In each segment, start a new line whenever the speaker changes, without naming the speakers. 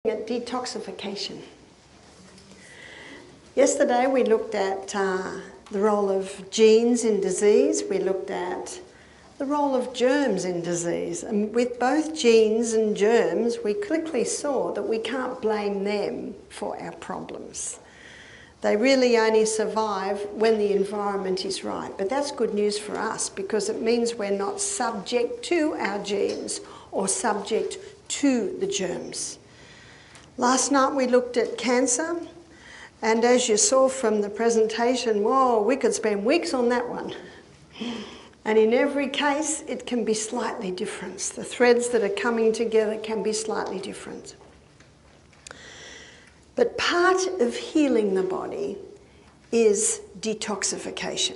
At detoxification. Yesterday we looked at the role of genes in disease. We looked at the role of germs in disease. And with both genes and germs, we quickly saw that we can't blame them for our problems. They really only survive when the environment is right. But that's good news for us because it means we're not subject to our genes or subject to the germs. Last night we looked at cancer, and as you saw from the presentation, whoa, we could spend weeks on that one. And in every case, it can be slightly different. The threads that are coming together can be slightly different. But part of healing the body is detoxification.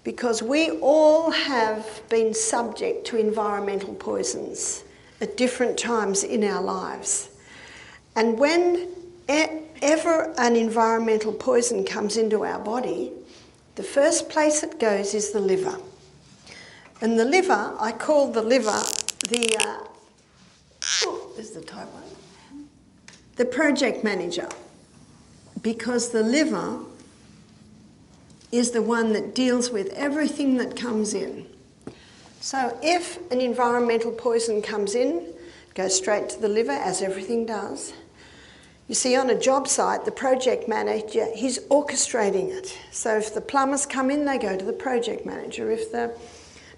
Because we all have been subject to environmental poisons at different times in our lives. And whenever an environmental poison comes into our body, the first place it goes is the liver. And the liver, I call the liver the project manager, because the liver is the one that deals with everything that comes in. So if an environmental poison comes in, it goes straight to the liver, as everything does. You see, on a job site, the project manager, he's orchestrating it. So if the plumbers come in, they go to the project manager. If the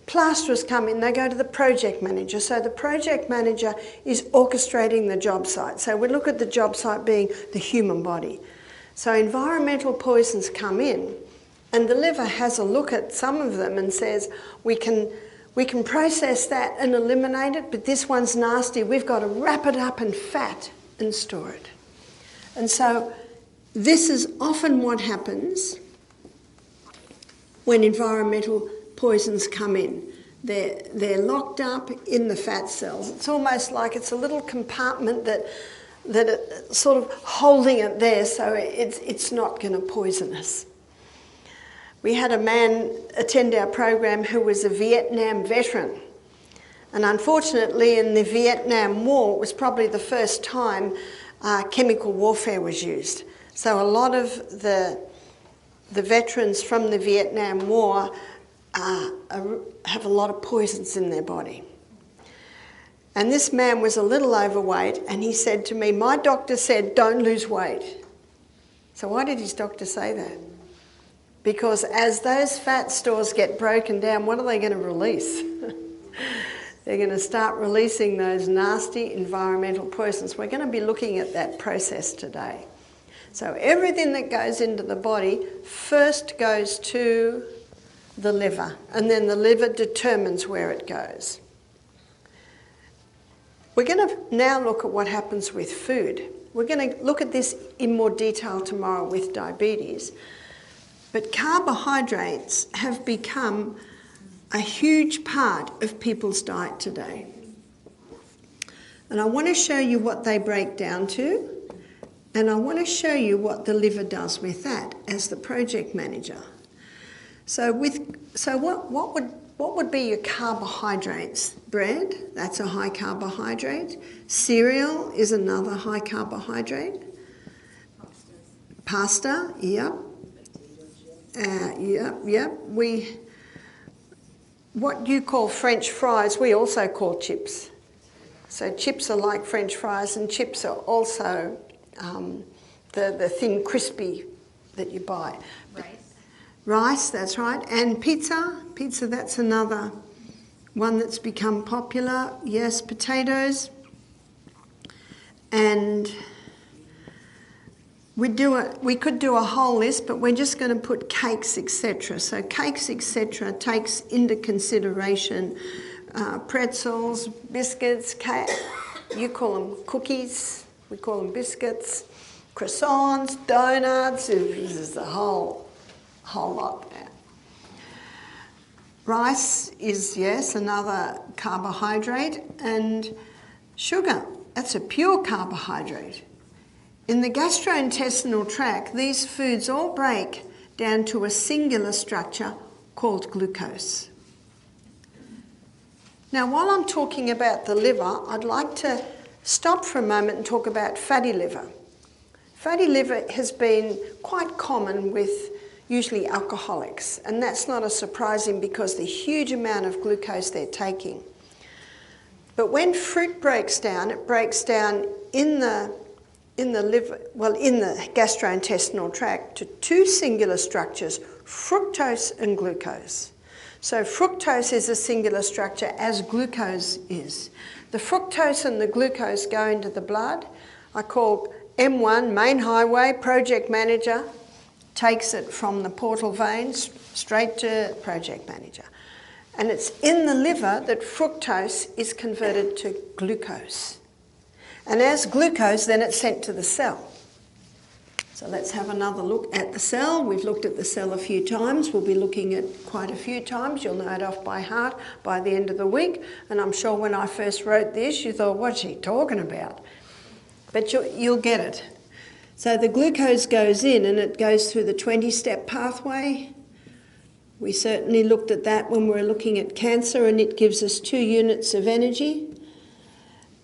plasterers come in, they go to the project manager. So the project manager is orchestrating the job site. So we look at the job site being the human body. So environmental poisons come in, and the liver has a look at some of them and says, we can process that and eliminate it, but this one's nasty. We've got to wrap it up in fat and store it. And so this is often what happens when environmental poisons come in. They're locked up in the fat cells. It's almost like it's a little compartment that it's sort of holding it there so it's not going to poison us. We had a man attend our program who was a Vietnam veteran. And unfortunately, in the Vietnam War, it was probably the first time chemical warfare was used. So a lot of the veterans from the Vietnam War have a lot of poisons in their body. And this man was a little overweight, and he said to me, my doctor said, don't lose weight. So why did his doctor say that? Because as those fat stores get broken down, what are they going to release? They're going to start releasing those nasty environmental poisons. We're going to be looking at that process today. So everything that goes into the body first goes to the liver, and then the liver determines where it goes. We're going to now look at what happens with food. We're going to look at this in more detail tomorrow with diabetes. But carbohydrates have become a huge part of people's diet today. And I want to show you what they break down to, and I want to show you what the liver does with that as the project manager. So what would be your carbohydrates? Bread, that's a high carbohydrate. Cereal is another high carbohydrate. Pasta, yep. What you call French fries, we also call chips. So chips are like French fries, and chips are also the thin, crispy that you buy. Rice, that's right. And pizza, that's another one that's become popular. Yes, potatoes. And we could do a whole list, but we're just going to put cakes, etc. So cakes, etc. takes into consideration pretzels, biscuits, you call them cookies, we call them biscuits, croissants, donuts, there's a whole lot there. Rice is, yes, another carbohydrate, and sugar, that's a pure carbohydrate. In the gastrointestinal tract, these foods all break down to a singular structure called glucose. Now, while I'm talking about the liver, I'd like to stop for a moment and talk about fatty liver. Fatty liver has been quite common with usually alcoholics, and that's not a surprising because the huge amount of glucose they're taking. But when fruit breaks down, it breaks down in the liver, well, in the gastrointestinal tract to two singular structures, fructose and glucose. So fructose is a singular structure as glucose is. The fructose and the glucose go into the blood. I call M1, main highway, project manager, takes it from the portal veins straight to project manager. And it's in the liver that fructose is converted to glucose. And as glucose, then it's sent to the cell. So let's have another look at the cell. We've looked at the cell a few times. We'll be looking at quite a few times. You'll know it off by heart by the end of the week. And I'm sure when I first wrote this, you thought, what's she talking about? But you'll get it. So the glucose goes in and it goes through the 20-step pathway. We certainly looked at that when we were looking at cancer, and it gives us 2 units of energy.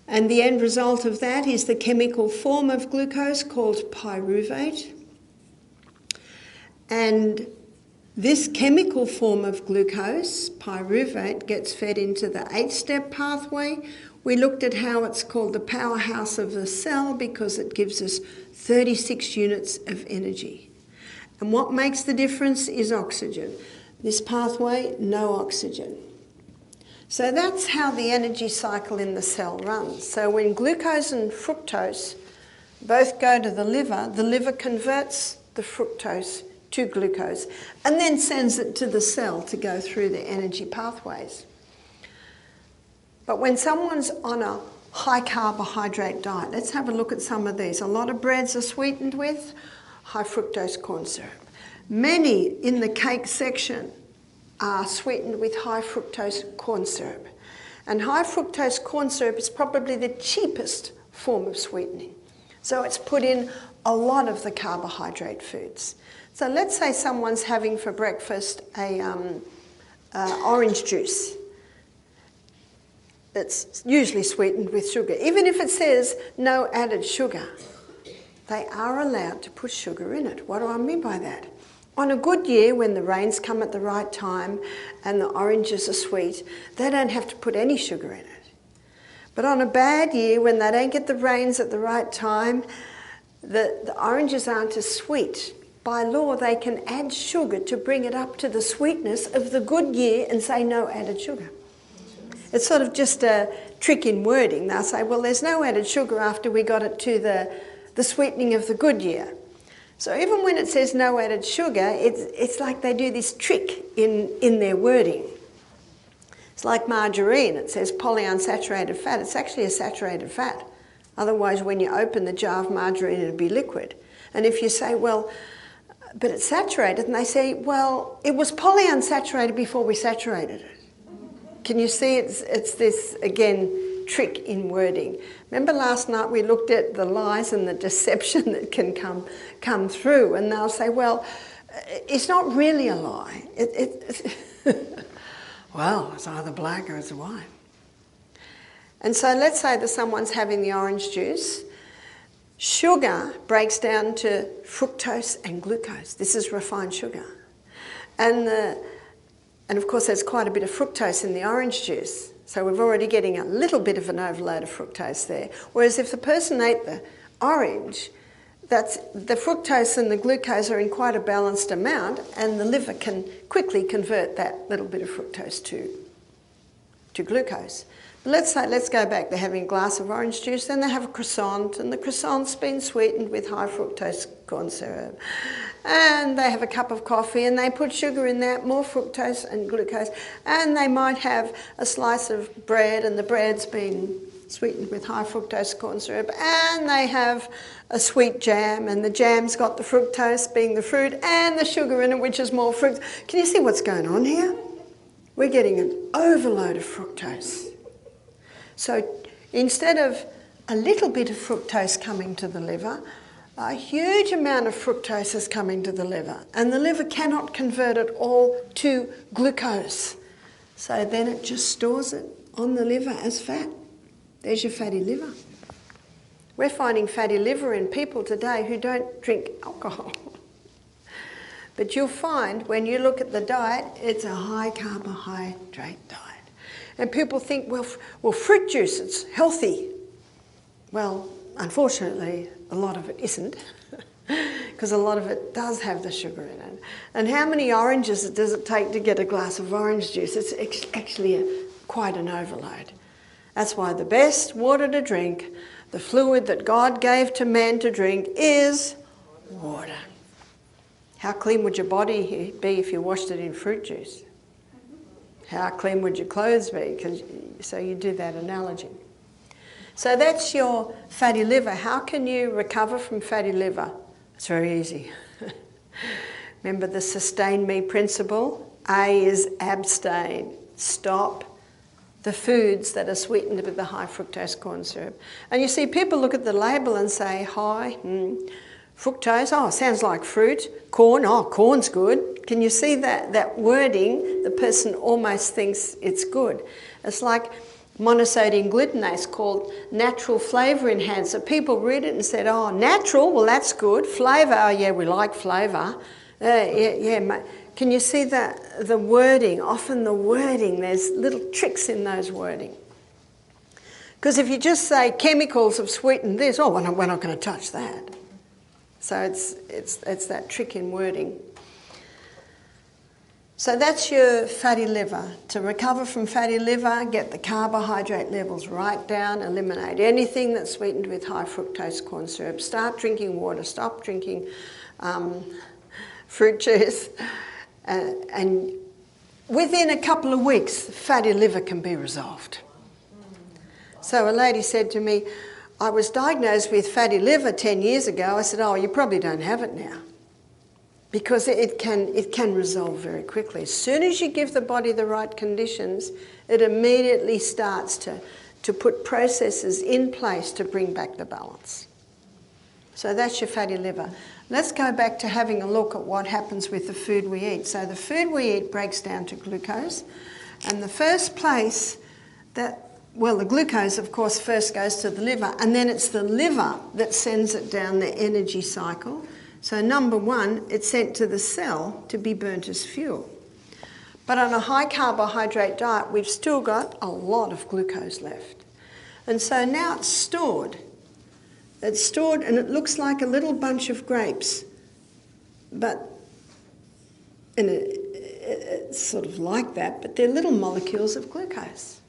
And the end result of that is the chemical form of glucose called pyruvate. And this chemical form of glucose, pyruvate, gets fed into the 8-step pathway. We looked at how it's called the powerhouse of the cell because it gives us 36 units of energy. And what makes the difference is oxygen. This pathway, no oxygen. So that's how the energy cycle in the cell runs. So when glucose and fructose both go to the liver converts the fructose to glucose and then sends it to the cell to go through the energy pathways. But when someone's on a high carbohydrate diet, let's have a look at some of these. A lot of breads are sweetened with high fructose corn syrup. Many in the cake section are sweetened with high fructose corn syrup. And high fructose corn syrup is probably the cheapest form of sweetening. So it's put in a lot of the carbohydrate foods. So let's say someone's having for breakfast a orange juice. It's usually sweetened with sugar. Even if it says no added sugar, they are allowed to put sugar in it. What do I mean by that? On a good year, when the rains come at the right time and the oranges are sweet, they don't have to put any sugar in it. But on a bad year, when they don't get the rains at the right time, the oranges aren't as sweet. By law, they can add sugar to bring it up to the sweetness of the good year and say no added sugar. It's sort of just a trick in wording. They'll say, well, there's no added sugar after we got it to the sweetening of the good year. So even when it says no added sugar, it's like they do this trick in their wording. It's like margarine. It says polyunsaturated fat. It's actually a saturated fat. Otherwise, when you open the jar of margarine, it'd be liquid. And if you say, well, but it's saturated, and they say, well, it was polyunsaturated before we saturated it. Can you see it's this, again, trick in wording? Remember last night we looked at the lies and the deception that can come through, and they'll say, well, it's not really a lie. Well, it's either black or it's white. And so let's say that someone's having the orange juice. Sugar breaks down to fructose and glucose. This is refined sugar. And of course there's quite a bit of fructose in the orange juice. So we're already getting a little bit of an overload of fructose there. Whereas if the person ate the orange, the fructose and the glucose are in quite a balanced amount, and the liver can quickly convert that little bit of fructose to glucose. But let's go back. They're having a glass of orange juice, then they have a croissant, and the croissant's been sweetened with high fructose corn syrup. And they have a cup of coffee, and they put sugar in that, more fructose and glucose, and they might have a slice of bread, and the bread's been sweetened with high fructose corn syrup, and they have a sweet jam, and the jam's got the fructose, being the fruit, and the sugar in it, which is more fruit. Can you see what's going on here? We're getting an overload of fructose. So instead of a little bit of fructose coming to the liver, a huge amount of fructose is coming to the liver, and the liver cannot convert it all to glucose. So then it just stores it on the liver as fat. There's your fatty liver. We're finding fatty liver in people today who don't drink alcohol. But you'll find when you look at the diet, it's a high carbohydrate diet. And people think, well, fruit juice, it's healthy. Well, unfortunately, a lot of it isn't, because a lot of it does have the sugar in it. And how many oranges does it take to get a glass of orange juice? It's actually quite an overload. That's why the best water to drink, the fluid that God gave to man to drink, is water. How clean would your body be if you washed it in fruit juice? How clean would your clothes be? So you do that analogy. So that's your fatty liver. How can you recover from fatty liver? It's very easy. Remember the sustain me principle? A is abstain. Stop the foods that are sweetened with the high fructose corn syrup. And you see people look at the label and say, high, fructose, oh, sounds like fruit. Corn, oh, corn's good. Can you see that wording? The person almost thinks it's good. It's like monosodium glutamate, called natural flavour enhancer. People read it and said, oh, natural, well, that's good. Flavour, oh, yeah, we like flavour. Yeah. Can you see the wording? Often the wording, there's little tricks in those wording. Because if you just say chemicals have sweetened this, oh, we're not going to touch that. So it's that trick in wording. So that's your fatty liver. To recover from fatty liver, get the carbohydrate levels right down, eliminate anything that's sweetened with high fructose corn syrup. Start drinking water, stop drinking fruit juice. And within a couple of weeks, fatty liver can be resolved. So a lady said to me, I was diagnosed with fatty liver 10 years ago. I said, oh, you probably don't have it now. Because it can resolve very quickly. As soon as you give the body the right conditions, it immediately starts to put processes in place to bring back the balance. So that's your fatty liver. Let's go back to having a look at what happens with the food we eat. So the food we eat breaks down to glucose. And the first place the glucose, of course, first goes to the liver. And then it's the liver that sends it down the energy cycle. So number one, it's sent to the cell to be burnt as fuel. But on a high carbohydrate diet, we've still got a lot of glucose left. And so now it's stored. It's stored and it looks like a little bunch of grapes. And it's sort of like that, but they're little molecules of glucose.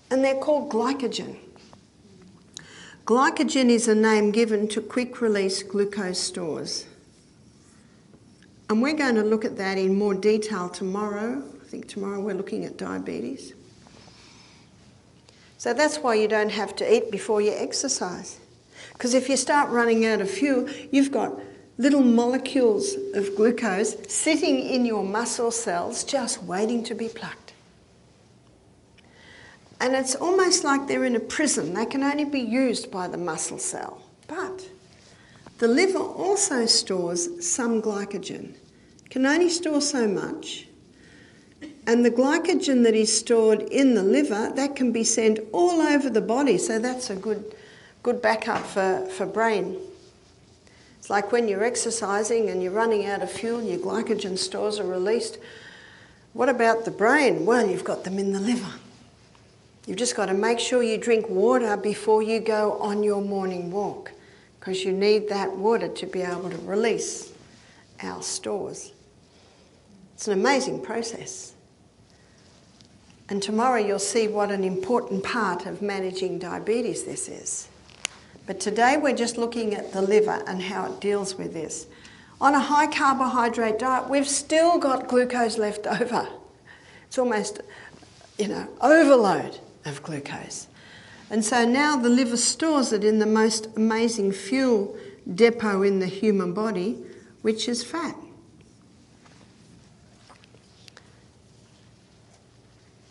And they're called glycogen. Glycogen is a name given to quick-release glucose stores. And we're going to look at that in more detail tomorrow. I think tomorrow we're looking at diabetes. So that's why you don't have to eat before you exercise. Because if you start running out of fuel, you've got little molecules of glucose sitting in your muscle cells just waiting to be plucked. And it's almost like they're in a prison. They can only be used by the muscle cell. But the liver also stores some glycogen. It can only store so much. And the glycogen that is stored in the liver, that can be sent all over the body. So that's a good backup for brain. It's like when you're exercising and you're running out of fuel, your glycogen stores are released. What about the brain? Well, you've got them in the liver. You've just got to make sure you drink water before you go on your morning walk, because you need that water to be able to release our stores. It's an amazing process. And tomorrow you'll see what an important part of managing diabetes this is. But today we're just looking at the liver and how it deals with this. On a high carbohydrate diet, we've still got glucose left over. It's almost, overload of glucose. And so now the liver stores it in the most amazing fuel depot in the human body, which is fat.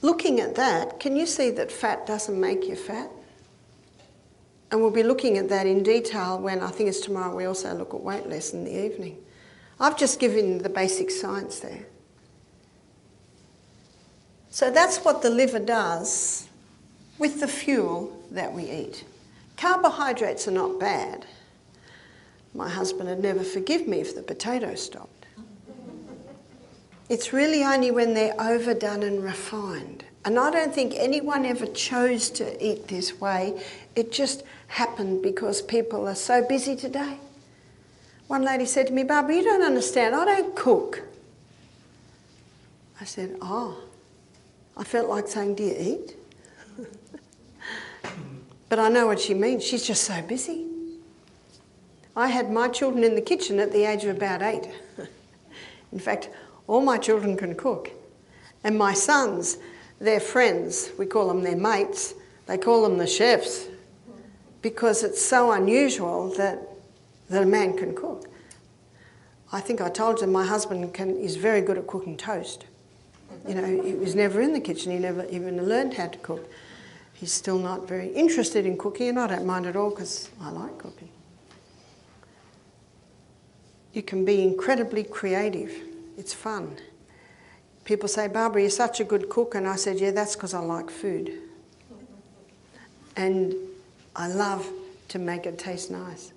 Looking at that, can you see that fat doesn't make you fat? And we'll be looking at that in detail when, I think it's tomorrow, we also look at weight loss in the evening. I've just given the basic science there. So that's what the liver does with the fuel that we eat. Carbohydrates are not bad. My husband would never forgive me if the potatoes stopped. It's really only when they're overdone and refined. And I don't think anyone ever chose to eat this way. It just happened because people are so busy today. One lady said to me, "Barbara, you don't understand, I don't cook." I said, "Oh." I felt like saying, "Do you eat?" But I know what she means. She's just so busy. I had my children in the kitchen at the age of about 8. In fact, all my children can cook. And my sons, their friends, we call them their mates, they call them the chefs, because it's so unusual that a man can cook. I think I told them my husband is very good at cooking toast. You know, he was never in the kitchen, he never even learned how to cook. He's still not very interested in cooking, and I don't mind at all because I like cooking. You can be incredibly creative. It's fun. People say, "Barbara, you're such a good cook," and I said, "Yeah, that's because I like food. And I love to make it taste nice."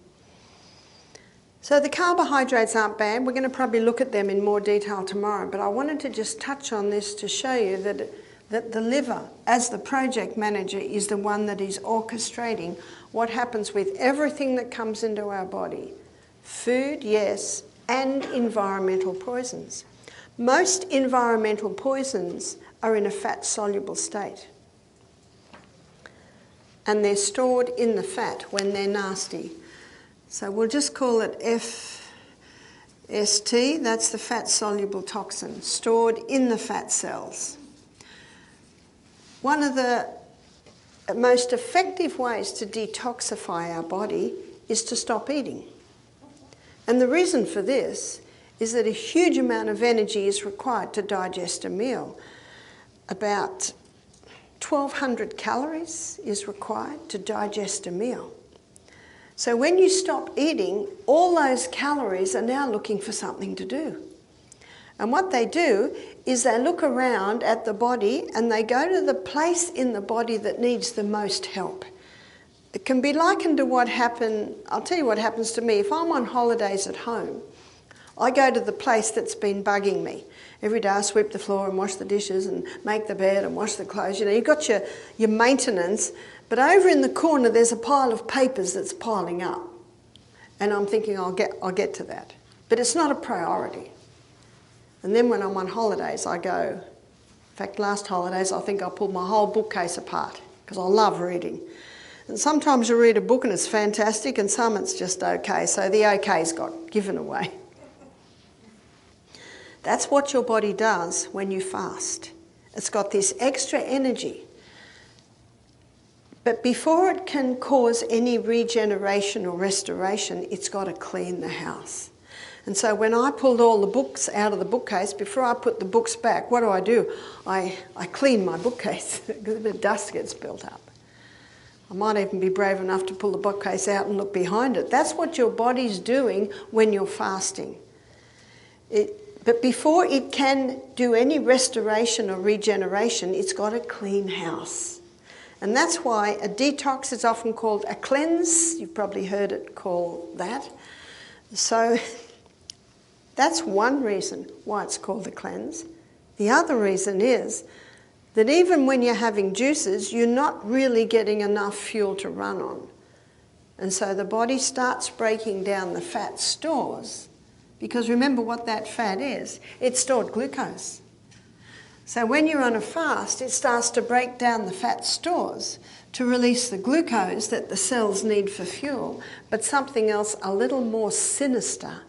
So the carbohydrates aren't bad. We're going to probably look at them in more detail tomorrow, but I wanted to just touch on this to show you that the liver, as the project manager, is the one that is orchestrating what happens with everything that comes into our body. Food, yes, and environmental poisons. Most environmental poisons are in a fat-soluble state. And they're stored in the fat when they're nasty. So we'll just call it FST, that's the fat-soluble toxin, stored in the fat cells. One of the most effective ways to detoxify our body is to stop eating. And the reason for this is that a huge amount of energy is required to digest a meal. About 1,200 calories is required to digest a meal. So when you stop eating, all those calories are now looking for something to do. And what they do is they look around at the body and they go to the place in the body that needs the most help. It can be likened to what happened, I'll tell you what happens to me. If I'm on holidays at home, I go to the place that's been bugging me. Every day I sweep the floor and wash the dishes and make the bed and wash the clothes. You know, you've got your maintenance, but over in the corner there's a pile of papers that's piling up. And I'm thinking I'll get to that. But it's not a priority. And then when I'm on holidays, I go, in fact, last holidays, I think I pulled my whole bookcase apart because I love reading. And sometimes you read a book and it's fantastic and some it's just okay. So the okay's got given away. That's what your body does when you fast. It's got this extra energy. But before it can cause any regeneration or restoration, it's got to clean the house. And so when I pulled all the books out of the bookcase, before I put the books back, what do? I clean my bookcase because a bit of dust gets built up. I might even be brave enough to pull the bookcase out and look behind it. That's what your body's doing when you're fasting. But before it can do any restoration or regeneration, it's got a clean house. And that's why a detox is often called a cleanse. You've probably heard it called that. So that's one reason why it's called a cleanse. The other reason is that even when you're having juices, you're not really getting enough fuel to run on. And so the body starts breaking down the fat stores. Because remember what that fat is. It's stored glucose. So when you're on a fast, it starts to break down the fat stores to release the glucose that the cells need for fuel. But something else a little more sinister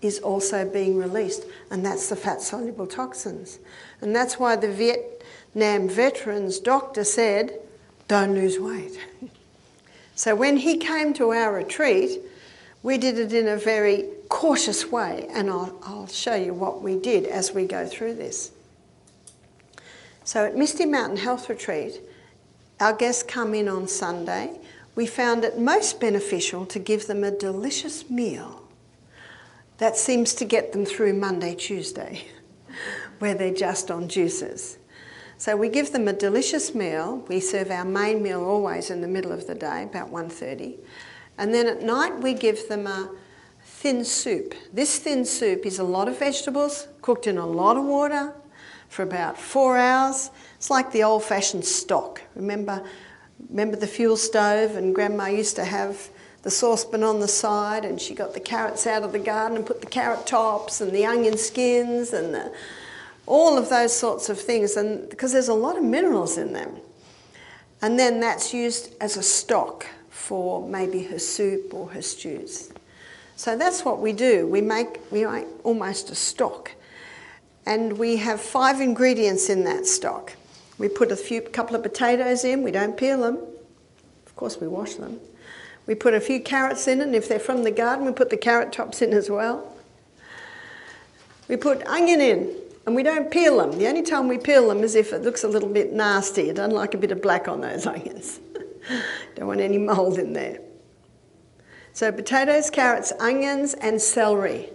is also being released, and that's the fat-soluble toxins. And that's why the Vietnam veteran's doctor said, don't lose weight. So when he came to our retreat, we did it in a very cautious way, and I'll show you what we did as we go through this. So at Misty Mountain Health Retreat, our guests come in on Sunday. We found it most beneficial to give them a delicious meal. That seems to get them through Monday, Tuesday, where they're just on juices. So we give them a delicious meal. We serve our main meal always in the middle of the day, about 1:30. And then at night we give them a thin soup. This thin soup is a lot of vegetables, cooked in a lot of water for about 4 hours. It's like the old-fashioned stock. Remember the fuel stove, and Grandma used to have the saucepan on the side, and she got the carrots out of the garden and put the carrot tops and the onion skins and all of those sorts of things, and because there's a lot of minerals in them. And then that's used as a stock for maybe her soup or her stews. So that's what we do. We make almost a stock. And we have 5 ingredients in that stock. We put a couple of potatoes in. We don't peel them. Of course, we wash them. We put a few carrots in, and if they're from the garden, we put the carrot tops in as well. We put onion in, and we don't peel them. The only time we peel them is if it looks a little bit nasty. I don't like a bit of black on those onions. Don't want any mould in there. So potatoes, carrots, onions, and celery.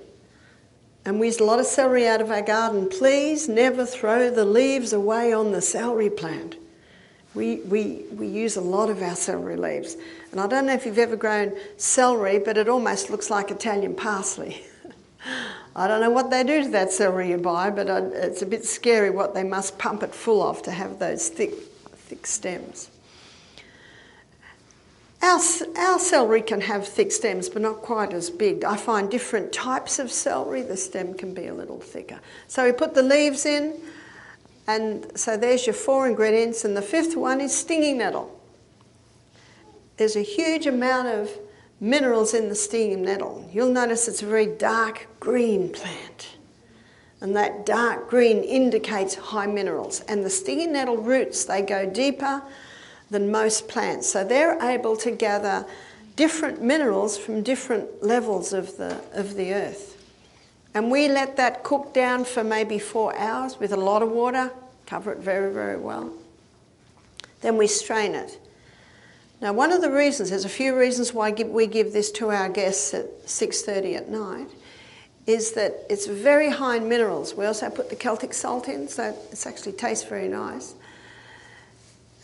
And we use a lot of celery out of our garden. Please never throw the leaves away on the celery plant. We use a lot of our celery leaves. And I don't know if you've ever grown celery, but it almost looks like Italian parsley. I don't know what they do to that celery you buy, but it's a bit scary what they must pump it full of to have those thick stems. Our celery can have thick stems, but not quite as big. I find different types of celery, the stem can be a little thicker. So we put the leaves in, and so there's your 4 ingredients, and the 5th one is stinging nettle. There's a huge amount of minerals in the stinging nettle. You'll notice it's a very dark green plant, and that dark green indicates high minerals. And the stinging nettle roots, they go deeper than most plants, so they're able to gather different minerals from different levels of the earth. And we let that cook down for maybe 4 hours with a lot of water, cover it very, very well. Then we strain it. Now, one of the reasons, there's a few reasons why we give this to our guests at 6:30 at night, is that it's very high in minerals. We also put the Celtic salt in, so it actually tastes very nice.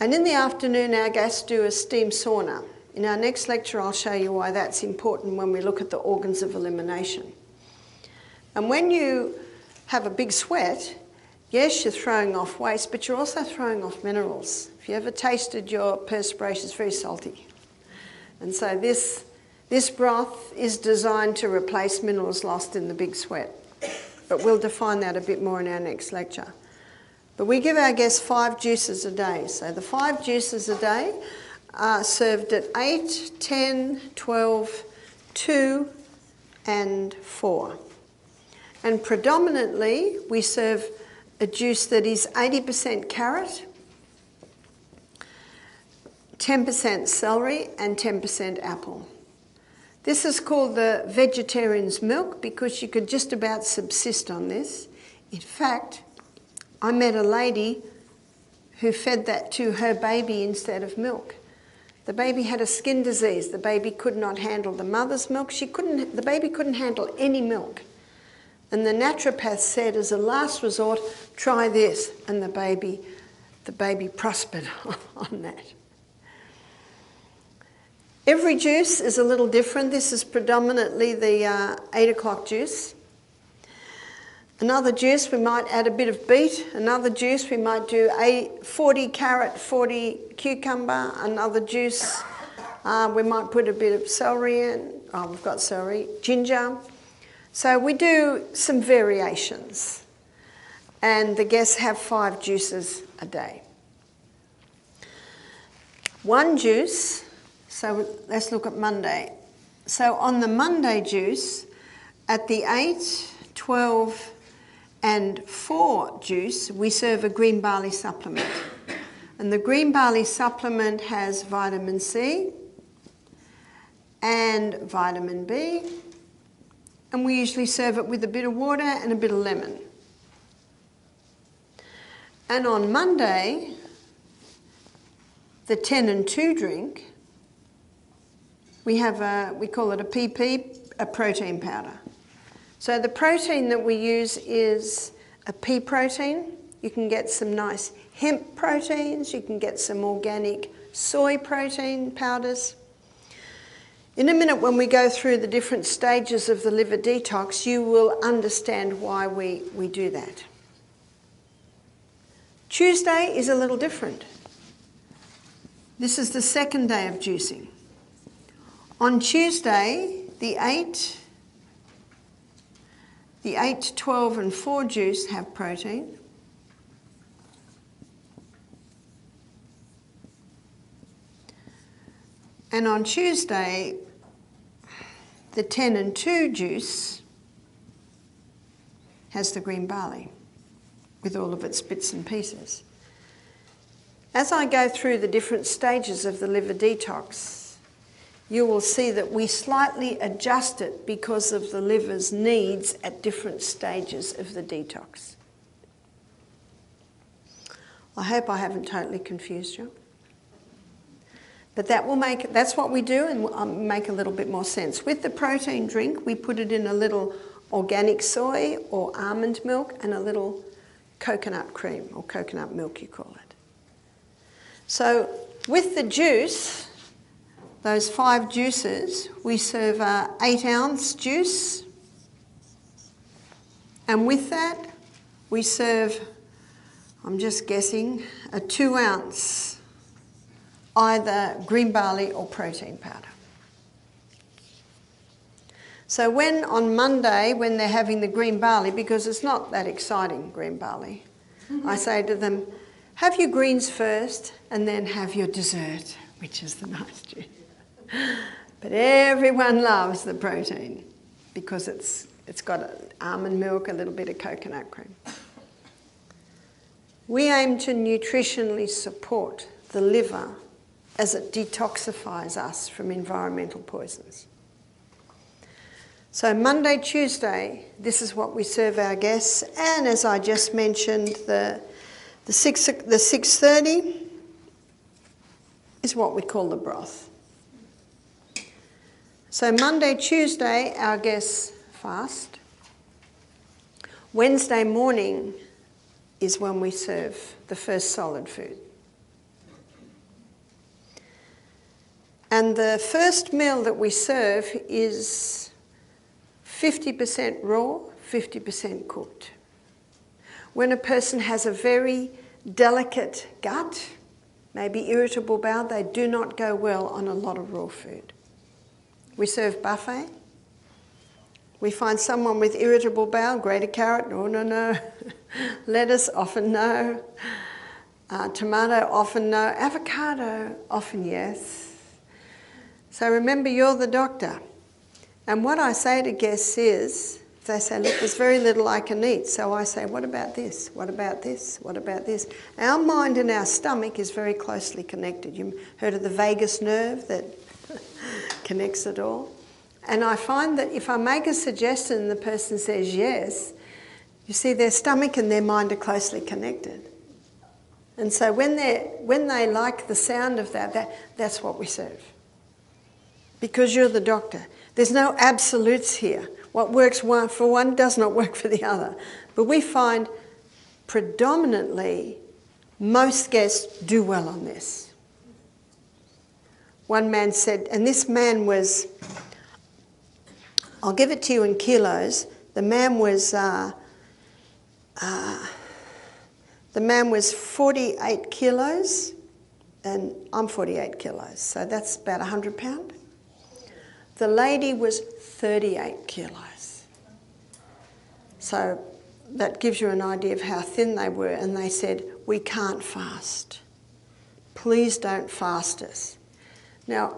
And in the afternoon, our guests do a steam sauna. In our next lecture, I'll show you why that's important when we look at the organs of elimination. And when you have a big sweat, yes, you're throwing off waste, but you're also throwing off minerals. If you ever tasted your perspiration, it's very salty. And so this broth is designed to replace minerals lost in the big sweat. But we'll define that a bit more in our next lecture. But we give our guests 5 juices a day. So the 5 juices a day are served at 8, 10, 12, 2, and 4. And predominantly, we serve a juice that is 80% carrot, 10% celery, and 10% apple. This is called the vegetarian's milk because you could just about subsist on this. In fact, I met a lady who fed that to her baby instead of milk. The baby had a skin disease. The baby could not handle the mother's milk. The baby couldn't handle any milk. And the naturopath said, as a last resort, try this. And the baby prospered on that. Every juice is a little different. This is predominantly the 8 o'clock juice. Another juice, we might add a bit of beet. Another juice, we might do 40 carrot, 40 cucumber. Another juice, we might put a bit of celery in. Oh, we've got celery. Ginger. So we do some variations. And the guests have 5 juices a day. One juice, so let's look at Monday. So on the Monday juice, at the 8, 12, and 4 juice, we serve a green barley supplement. And the green barley supplement has vitamin C and vitamin B. And we usually serve it with a bit of water and a bit of lemon. And on Monday, the 10 and 2 drink, we call it a PP, a protein powder. So the protein that we use is a pea protein. You can get some nice hemp proteins. You can get some organic soy protein powders. In a minute, when we go through the different stages of the liver detox, you will understand why we do that. Tuesday is a little different. This is the second day of juicing. On Tuesday, the 8, 12 and 4 juice have protein. And on Tuesday, the 10 and 2 juice has the green barley with all of its bits and pieces. As I go through the different stages of the liver detox, you will see that we slightly adjust it because of the liver's needs at different stages of the detox. I hope I haven't totally confused you. But that's what we do, and will make a little bit more sense. With the protein drink, we put it in a little organic soy or almond milk and a little coconut cream, or coconut milk you call it. So with the juice, those 5 juices, we serve a 8-ounce juice. And with that, we serve, I'm just guessing, a 2-ounce either green barley or protein powder. So when on Monday, when they're having the green barley, because it's not that exciting, green barley, I say to them, have your greens first and then have your dessert, which is the nice juice. But everyone loves the protein because it's got almond milk, a little bit of coconut cream. We aim to nutritionally support the liver as it detoxifies us from environmental poisons. So Monday, Tuesday, this is what we serve our guests, and as I just mentioned, the 6:30 is what we call the broth. So Monday, Tuesday, our guests fast. Wednesday morning is when we serve the first solid food. And the first meal that we serve is 50% raw, 50% cooked. When a person has a very delicate gut, maybe irritable bowel, they do not go well on a lot of raw food. We serve buffet. We find someone with irritable bowel, grated carrot, no. Lettuce, often no. Tomato, often no. Avocado, often yes. So remember, you're the doctor. And what I say to guests is, they say, look, there's very little I can eat. So I say, what about this? What about this? What about this? Our mind and our stomach is very closely connected. You heard of the vagus nerve that connects it all? And I find that if I make a suggestion and the person says yes, you see their stomach and their mind are closely connected. And so when they like the sound of that's what we serve. Because you're the doctor. There's no absolutes here. What works for one does not work for the other. But we find predominantly most guests do well on this. One man said, and this man was, I'll give it to you in kilos. The man was 48 kilos, and I'm 48 kilos, so that's about 100 pounds. The lady was 38 kilos. So that gives you an idea of how thin they were. And they said, we can't fast. Please don't fast us. Now,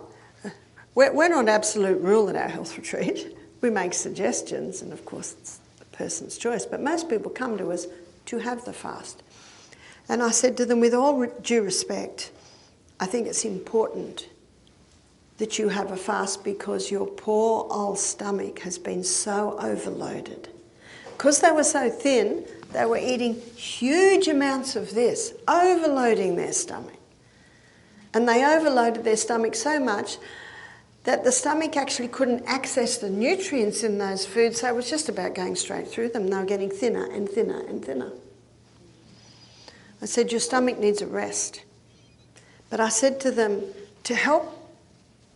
we're not absolute rule at our health retreat. We make suggestions, and of course it's the person's choice. But most people come to us to have the fast. And I said to them, with all due respect, I think it's important that you have a fast because your poor old stomach has been so overloaded. Because they were so thin, they were eating huge amounts of this, overloading their stomach. And they overloaded their stomach so much that the stomach actually couldn't access the nutrients in those foods, so it was just about going straight through them. They were getting thinner and thinner and thinner. I said, your stomach needs a rest. But I said to them, to help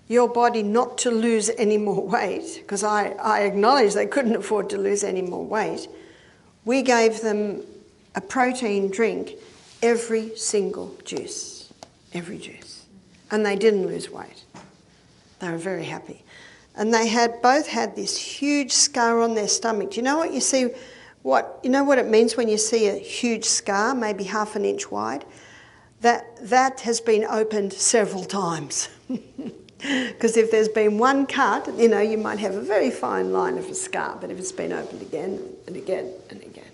your body not to lose any more weight, because I acknowledge they couldn't afford to lose any more weight, we gave them a protein drink every single juice, every juice. And they didn't lose weight. They were very happy. And they both had this huge scar on their stomach. Do you know what you see? You know what it means when you see a huge scar, maybe half an inch wide? That has been opened several times. Because if there's been one cut, you might have a very fine line of a scar, but if it's been opened again and again and again.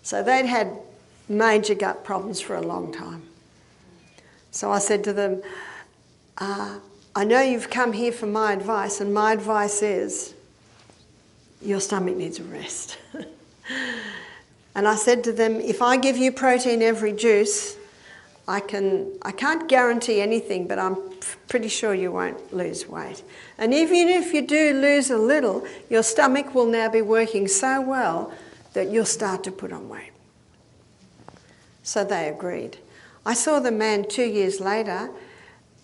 So they'd had major gut problems for a long time. So I said to them, I know you've come here for my advice, and my advice is your stomach needs a rest. And I said to them, if I give you protein every juice, I can't guarantee anything, but I'm pretty sure you won't lose weight. And even if you do lose a little, your stomach will now be working so well that you'll start to put on weight. So they agreed. I saw the man 2 years later,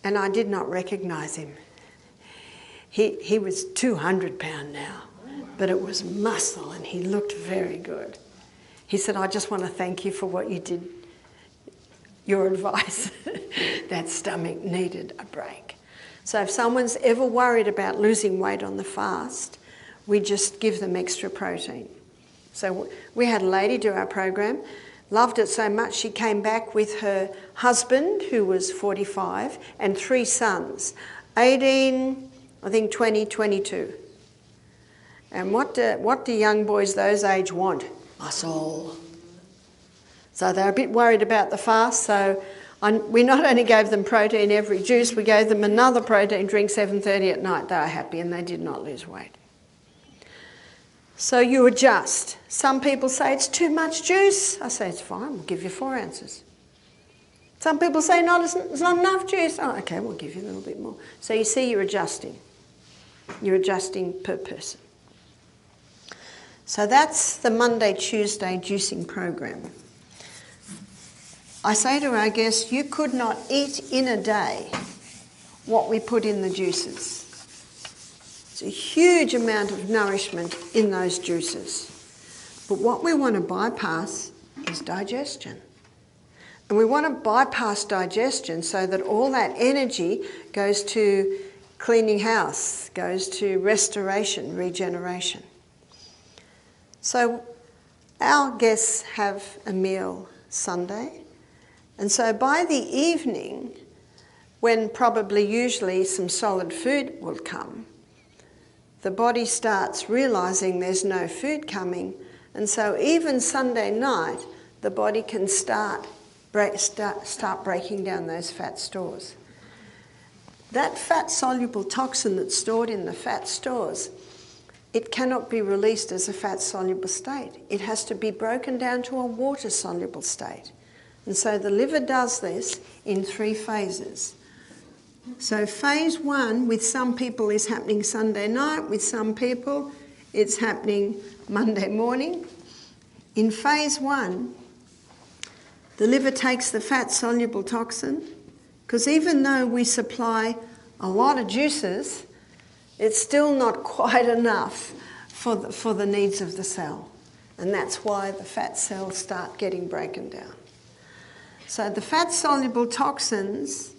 and I did not recognise him. He was 200 pound now, but it was muscle and he looked very good. He said, I just want to thank you for what you did, your advice. That stomach needed a break. So if someone's ever worried about losing weight on the fast, we just give them extra protein. So we had a lady do our program, loved it so much she came back with her husband, who was 45, and 3 sons, 18, I think 20, 22. And what do young boys those age want? Muscle. So they're a bit worried about the fast, so we not only gave them protein every juice, we gave them another protein drink 7:30 at night. They were happy and they did not lose weight. So you adjust. Some people say it's too much juice. I say it's fine, we'll give you 4 ounces. Some people say no, it's not enough juice. Oh, okay, we'll give you a little bit more. So you see, you're adjusting. You're adjusting per person. So that's the Monday, Tuesday juicing program. I say to our guests, you could not eat in a day what we put in the juices. It's a huge amount of nourishment in those juices. But what we want to bypass is digestion. And we want to bypass digestion so that all that energy goes to cleaning house, goes to restoration, regeneration. So our guests have a meal Sunday. And so by the evening, when probably usually some solid food will come, the body starts realising there's no food coming, and so even Sunday night, the body can start breaking down those fat stores. That fat-soluble toxin that's stored in the fat stores, it cannot be released as a fat-soluble state. It has to be broken down to a water-soluble state. And so the liver does this in 3 phases. So phase 1 with some people is happening Sunday night, with some people it's happening Monday morning. In phase 1, the liver takes the fat-soluble toxin, because even though we supply a lot of juices, it's still not quite enough for the needs of the cell. And that's why the fat cells start getting broken down. So the fat-soluble toxins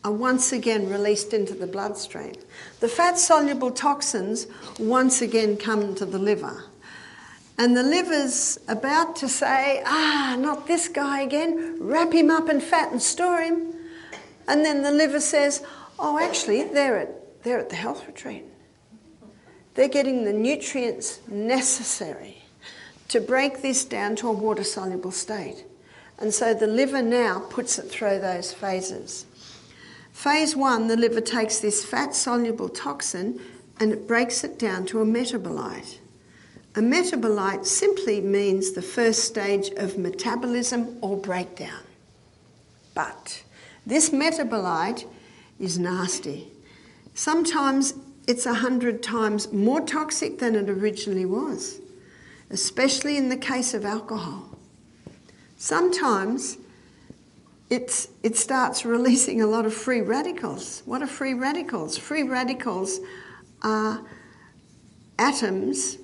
are once again released into the bloodstream. The fat-soluble toxins once again come to the liver. And the liver's about to say, not this guy again, wrap him up in fat and store him. And then the liver says, oh, actually, they're at the health retreat. They're getting the nutrients necessary to break this down to a water-soluble state. And so the liver now puts it through those phases. Phase 1, the liver takes this fat-soluble toxin and it breaks it down to a metabolite. A metabolite simply means the first stage of metabolism or breakdown. But this metabolite is nasty. Sometimes it's 100 times more toxic than it originally was, especially in the case of alcohol. sometimes it starts releasing a lot of free radicals. What are free radicals? Free radicals are atoms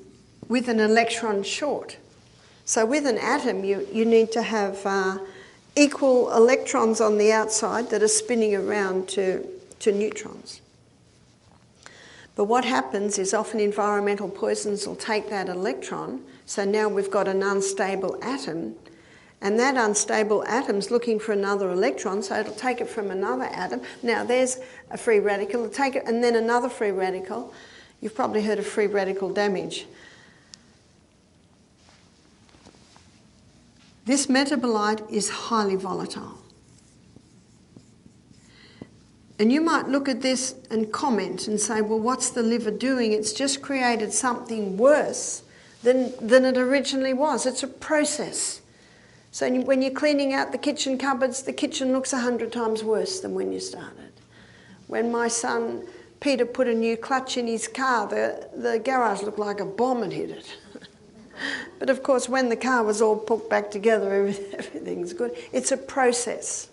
with an electron short. So with an atom, you need to have equal electrons on the outside that are spinning around to neutrons. But what happens is often environmental poisons will take that electron, so now we've got an unstable atom, and that unstable atom's looking for another electron, so it'll take it from another atom. Now there's a free radical, it'll take it, and then another free radical. You've probably heard of free radical damage. This metabolite is highly volatile. And you might look at this and comment and say, well, what's the liver doing? It's just created something worse than it originally was. It's a process. So when you're cleaning out the kitchen cupboards, the kitchen looks 100 times worse than when you started. When my son Peter put a new clutch in his car, the garage looked like a bomb had hit it. But of course, when the car was all put back together, everything's good. It's a process.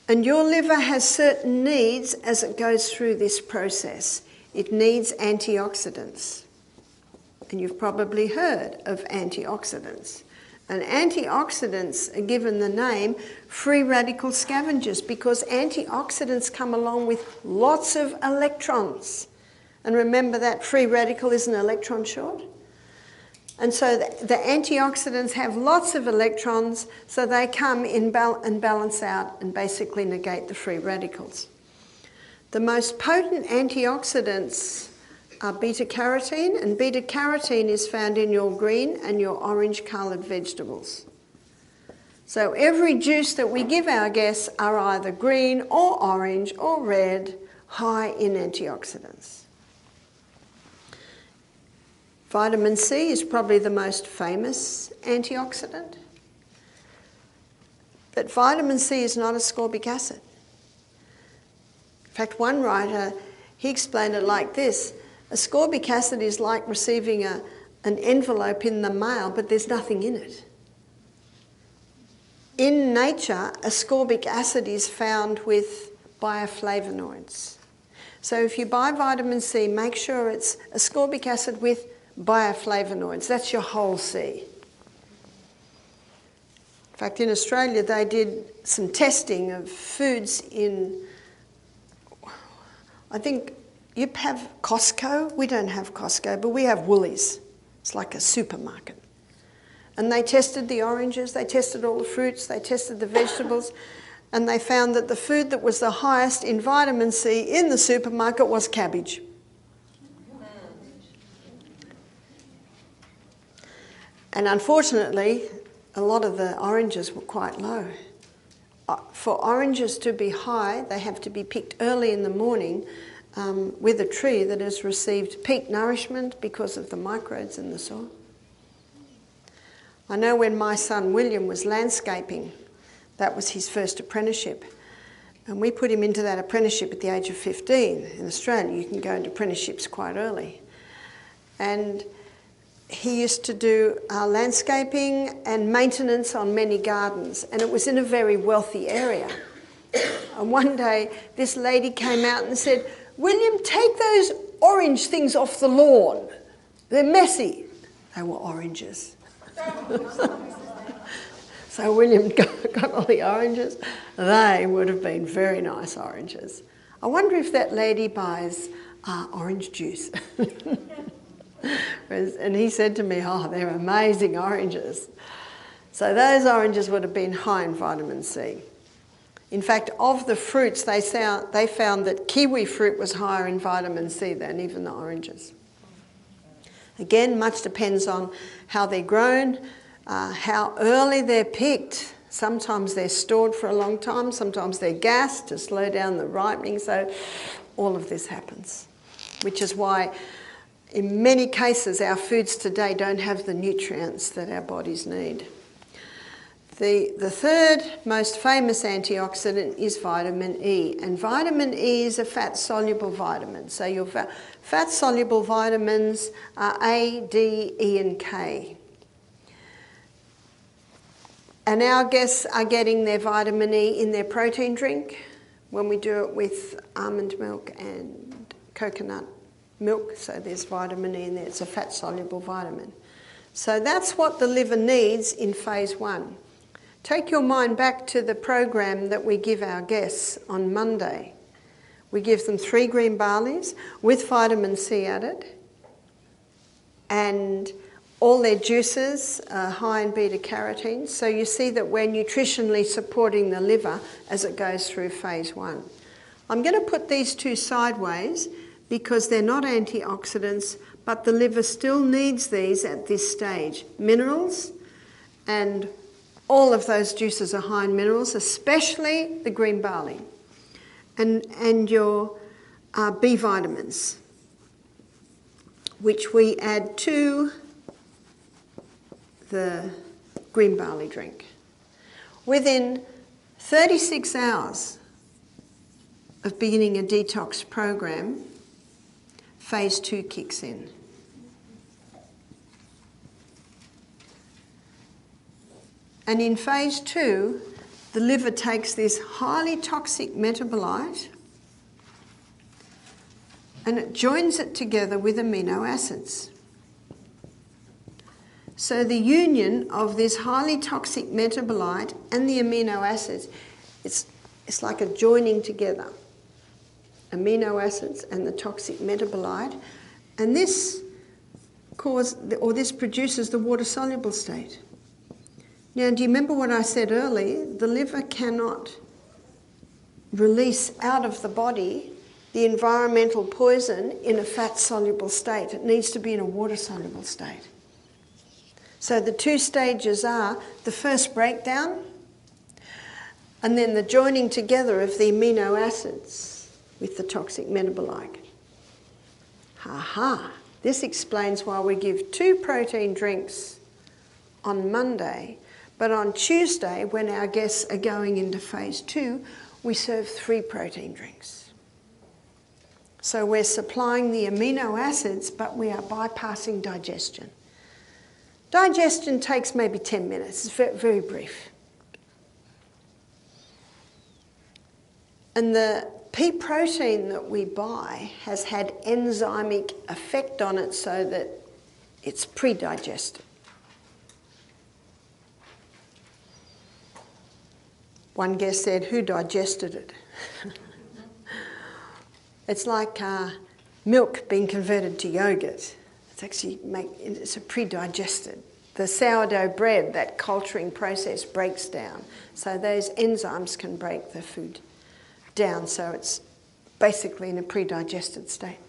And your liver has certain needs as it goes through this process. It needs antioxidants. And you've probably heard of antioxidants. And antioxidants are given the name free radical scavengers because antioxidants come along with lots of electrons. And remember that free radical is an electron short? And so the antioxidants have lots of electrons, so they come in and balance out and basically negate the free radicals. The most potent antioxidants are beta-carotene, and beta-carotene is found in your green and your orange-coloured vegetables. So every juice that we give our guests are either green or orange or red, high in antioxidants. Vitamin C is probably the most famous antioxidant. But vitamin C is not ascorbic acid. In fact, one writer, he explained it like this. Ascorbic acid is like receiving an envelope in the mail, but there's nothing in it. In nature, ascorbic acid is found with bioflavonoids. So if you buy vitamin C, make sure it's ascorbic acid with bioflavonoids. That's your whole C. In fact, in Australia, they did some testing of foods in, I think you have Costco. We don't have Costco, but we have Woolies. It's like a supermarket. And they tested the oranges, they tested all the fruits, they tested the vegetables, and they found that the food that was the highest in vitamin C in the supermarket was cabbage. And unfortunately, a lot of the oranges were quite low. For oranges to be high, they have to be picked early in the morning with a tree that has received peak nourishment because of the microbes in the soil. I know when my son William was landscaping, that was his first apprenticeship. And we put him into that apprenticeship at the age of 15. In Australia, you can go into apprenticeships quite early. And he used to do landscaping and maintenance on many gardens, and it was in a very wealthy area. And one day, this lady came out and said, "William, take those orange things off the lawn. They're messy." They were oranges. So William got all the oranges. They would have been very nice oranges. I wonder if that lady buys orange juice. And he said to me, "Oh, they're amazing oranges." So those oranges would have been high in vitamin C. In fact, of the fruits, they found that kiwi fruit was higher in vitamin C than even the oranges. Again, much depends on how they're grown, how early they're picked. Sometimes they're stored for a long time, sometimes they're gassed to slow down the ripening, so all of this happens, which is why in many cases, our foods today don't have the nutrients that our bodies need. The third most famous antioxidant is vitamin E, and vitamin E is a fat-soluble vitamin. So your fat-soluble vitamins are A, D, E and K. And our guests are getting their vitamin E in their protein drink when we do it with almond milk and coconut milk. So there's vitamin E in there. It's a fat-soluble vitamin. So that's what the liver needs in phase 1. Take your mind back to the program that we give our guests on Monday. We give them 3 green barleys with vitamin C added, and all their juices are high in beta-carotene. So you see that we're nutritionally supporting the liver as it goes through phase 1. I'm going to put these 2 sideways because they're not antioxidants, but the liver still needs these at this stage. Minerals, and all of those juices are high in minerals, especially the green barley, and your B vitamins, which we add to the green barley drink. Within 36 hours of beginning a detox program, phase 2 kicks in. And in phase 2, the liver takes this highly toxic metabolite and it joins it together with amino acids. So the union of this highly toxic metabolite and the amino acids, it's like a joining together. Amino acids and the toxic metabolite, and this produces the water-soluble state. Now, do you remember what I said earlier? The liver cannot release out of the body the environmental poison in a fat-soluble state. It needs to be in a water-soluble state. So the 2 stages are the first breakdown and then the joining together of the amino acids with the toxic metabolite. Ha! This explains why we give 2 protein drinks on Monday, but on Tuesday, when our guests are going into phase 2, we serve 3 protein drinks. So we're supplying the amino acids, but we are bypassing digestion. Digestion takes maybe 10 minutes. It's very, very brief. And the pea protein that we buy has had enzymic effect on it so that it's pre-digested. One guest said, "Who digested it?" It's like milk being converted to yogurt. It's a pre-digested. The sourdough bread, that culturing process breaks down. So those enzymes can break the food down, so it's basically in a pre-digested state.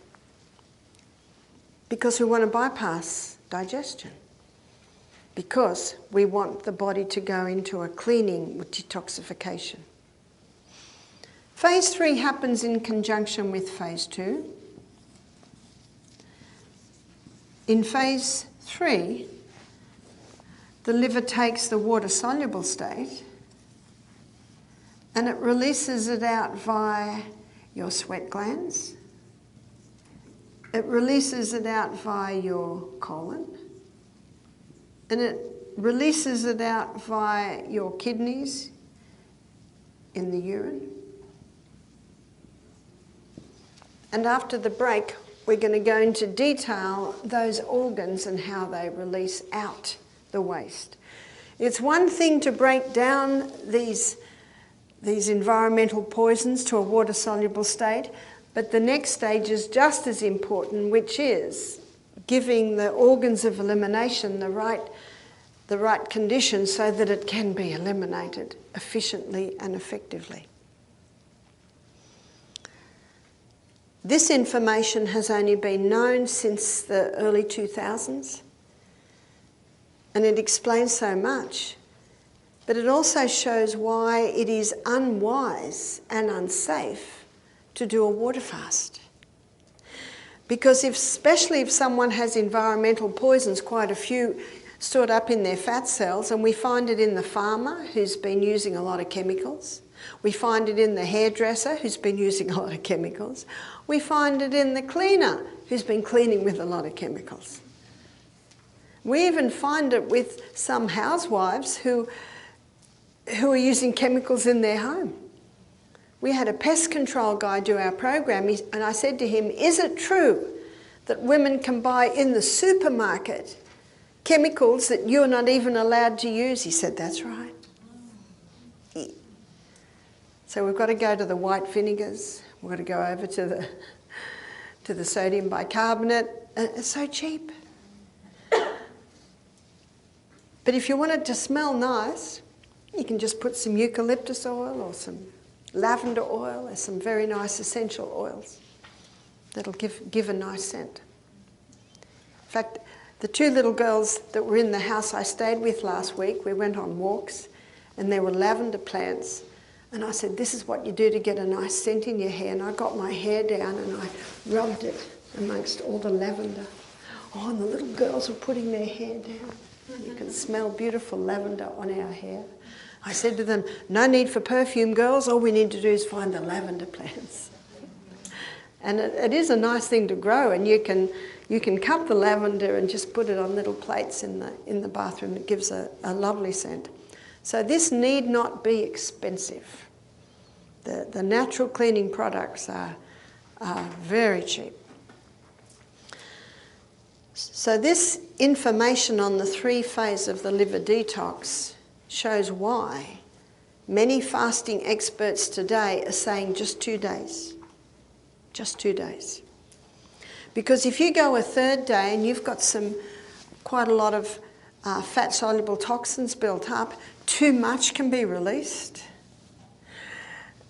Because we want to bypass digestion. Because we want the body to go into a cleaning with detoxification. Phase 3 happens in conjunction with phase 2. In phase 3, the liver takes the water-soluble state and it releases it out via your sweat glands. It releases it out via your colon. And it releases it out via your kidneys in the urine. And after the break, we're going to go into detail those organs and how they release out the waste. It's one thing to break down these environmental poisons to a water-soluble state, but the next stage is just as important, which is giving the organs of elimination the right conditions so that it can be eliminated efficiently and effectively. This information has only been known since the early 2000s, and it explains so much, but it also shows why it is unwise and unsafe to do a water fast. Because especially if someone has environmental poisons, quite a few stored up in their fat cells, and we find it in the farmer who's been using a lot of chemicals. We find it in the hairdresser who's been using a lot of chemicals. We find it in the cleaner who's been cleaning with a lot of chemicals. We even find it with some housewives who who are using chemicals in their home. We had a pest control guy do our program, and I said to him, is it true that women can buy in the supermarket chemicals that you're not even allowed to use? He said, that's right. So we've got to go to the white vinegars, we've got to go over to the sodium bicarbonate. It's so cheap. But if you want it to smell nice, you can just put some eucalyptus oil or some lavender oil or some very nice essential oils that'll give a nice scent. In fact, the two little girls that were in the house I stayed with last week, we went on walks and there were lavender plants, and I said, this is what you do to get a nice scent in your hair. And I got my hair down and I rubbed it amongst all the lavender. Oh, and the little girls were putting their hair down. You can smell beautiful lavender on our hair. I said to them, no need for perfume, girls. All we need to do is find the lavender plants. And it is a nice thing to grow, and you can cut the lavender and just put it on little plates in the bathroom. It gives a lovely scent. So this need not be expensive. The natural cleaning products are very cheap. So this information on the 3 phases of the liver detox shows why many fasting experts today are saying just 2 days. Just 2 days. Because if you go a 3rd day and you've got quite a lot of fat-soluble toxins built up, too much can be released.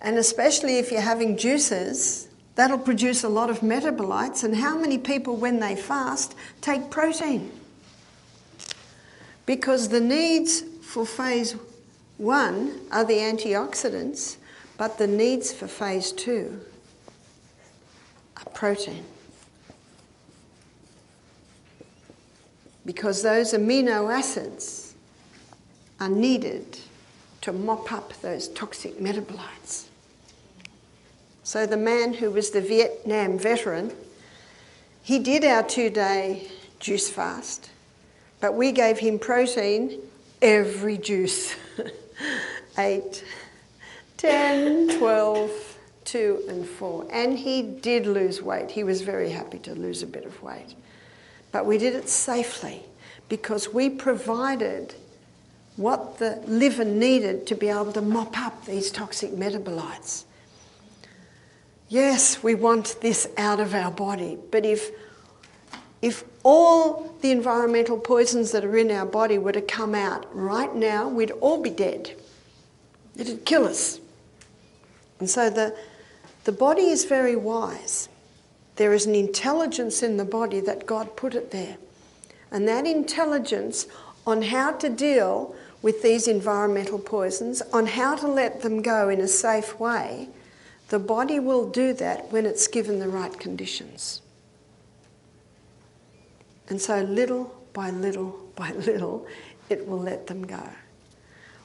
And especially if you're having juices, that'll produce a lot of metabolites. And how many people, when they fast, take protein? Because the needs for phase 1 are the antioxidants, but the needs for phase 2 are protein. Because those amino acids are needed to mop up those toxic metabolites. So the man who was the Vietnam veteran, he did our 2-day juice fast, but we gave him protein every juice. 8, 10, 12, 2 and 4. And he did lose weight. He was very happy to lose a bit of weight. But we did it safely because we provided what the liver needed to be able to mop up these toxic metabolites. Yes, we want this out of our body, but if all the environmental poisons that are in our body were to come out right now, we'd all be dead. It'd kill us. And so the body is very wise. There is an intelligence in the body that God put it there. And that intelligence on how to deal with these environmental poisons, on how to let them go in a safe way, the body will do that when it's given the right conditions. And so little by little by little, it will let them go.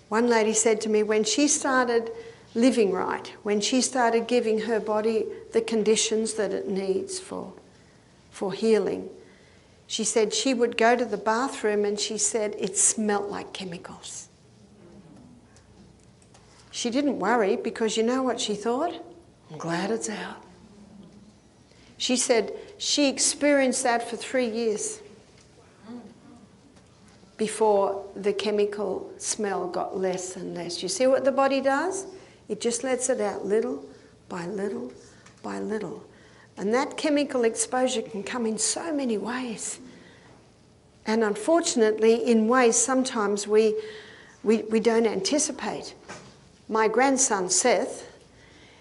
One lady said to me, when she started living right, when she started giving her body the conditions that it needs for healing, she said she would go to the bathroom and she said it smelt like chemicals. She didn't worry because you know what she thought? I'm glad it's out. She said she experienced that for 3 years before the chemical smell got less and less. You see what the body does? It just lets it out little by little by little. And that chemical exposure can come in so many ways. And unfortunately, in ways sometimes we don't anticipate. My grandson, Seth,